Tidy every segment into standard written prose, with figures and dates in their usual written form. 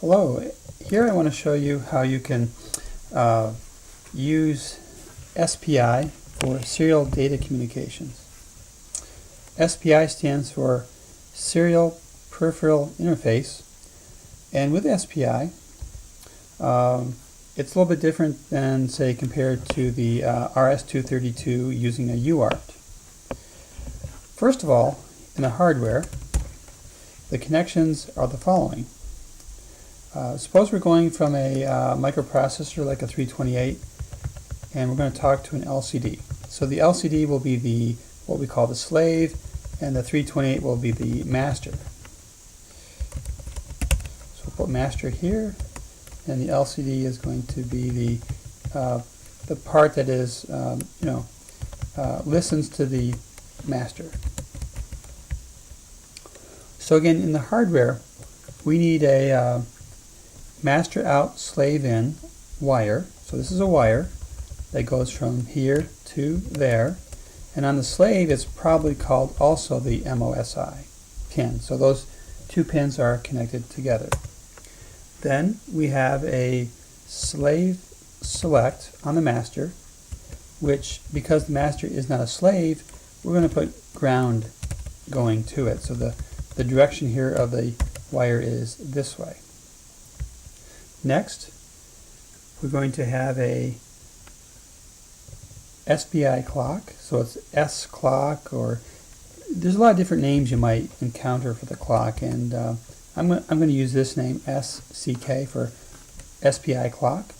Hello, here I want to show you how you can use SPI for serial data communications. SPI stands for Serial Peripheral Interface, and with SPI it's a little bit different than, say, compared to the RS-232 using a UART. First of all, in the hardware, the connections are the following. Suppose we're going from a microprocessor like a 328 and we're going to talk to an LCD. So the LCD will be what we call the slave, and the 328 will be the master. So we'll put master here, and the LCD is going to be the part that is listens to the master. So again, in the hardware, we need a master out, slave in wire. So this is a wire that goes from here to there, and on the slave it's probably called also the MOSI pin. So those two pins are connected together. Then we have a slave select on the master, which, because the master is not a slave, we're going to put ground going to it. So the direction here of the wire is this way. Next, we're going to have a SPI clock. So it's S clock, or there's a lot of different names you might encounter for the clock, and I'm going to use this name, SCK, for SPI clock.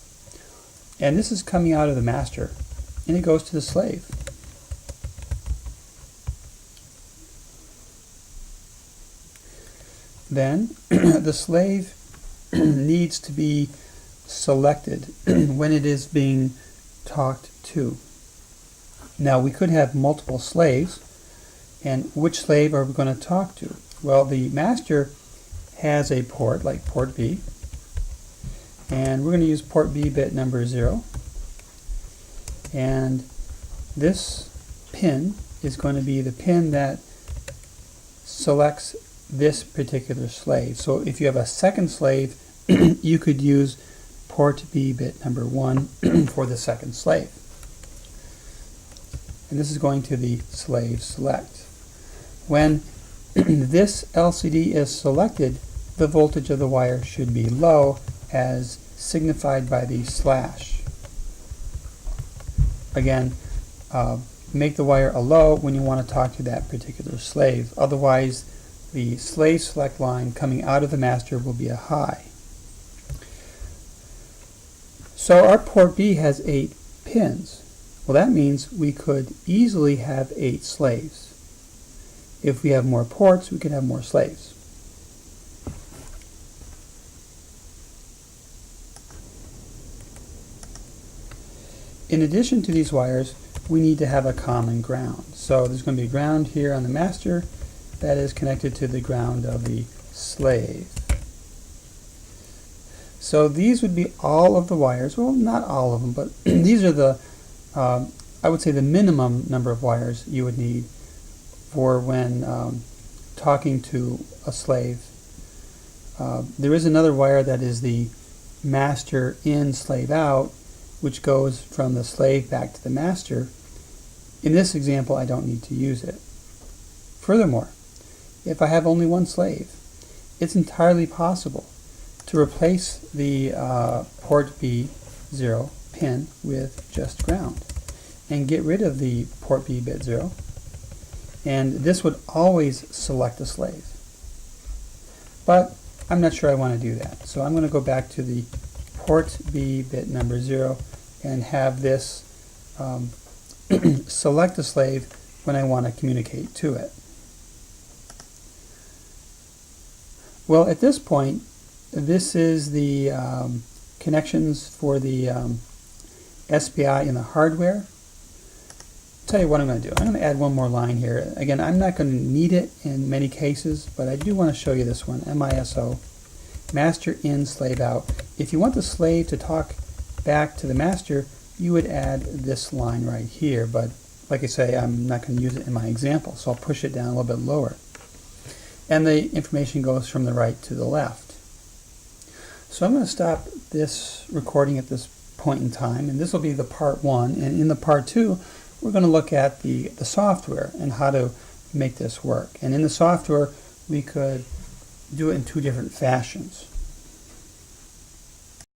And this is coming out of the master, and it goes to the slave. Then the slave needs to be selected when it is being talked to. Now we could have multiple slaves, and which slave are we going to talk to? Well, the master has a port, like port B, and we're going to use port B bit number 0, and this pin is going to be the pin that selects this particular slave. So if you have a second slave, you could use port B bit number 1 for the second slave. And this is going to the slave select. When this LCD is selected, the voltage of the wire should be low, as signified by the slash. Again, make the wire a low when you want to talk to that particular slave. Otherwise, the slave select line coming out of the master will be a high. So our port B has 8 pins. Well, that means we could easily have 8 slaves. If we have more ports, we could have more slaves. In addition to these wires, we need to have a common ground. So there's going to be ground here on the master that is connected to the ground of the slave. So these would be all of the wires. Well, not all of them, but these are the, I would say, the minimum number of wires you would need for when talking to a slave. There is another wire that is the master in, slave out, which goes from the slave back to the master. In this example, I don't need to use it. Furthermore, if I have only one slave, it's entirely possible to replace the port B0 pin with just ground and get rid of the port B bit 0, and this would always select a slave. But I'm not sure I want to do that, so I'm going to go back to the port B bit number 0 and have this select a slave when I want to communicate to it. Well, at this point, this is the connections for the SPI in the hardware. I'll tell you what I'm going to do. I'm going to add one more line here. Again, I'm not going to need it in many cases, but I do want to show you this one, MISO, master in, slave out. If you want the slave to talk back to the master, you would add this line right here, but like I say, I'm not going to use it in my example, so I'll push it down a little bit lower. And the information goes from the right to the left. So I'm going to stop this recording at this point in time, and this will be the part 1. And in the part 2, we're going to look at the software and how to make this work. And in the software, we could do it in 2 different fashions.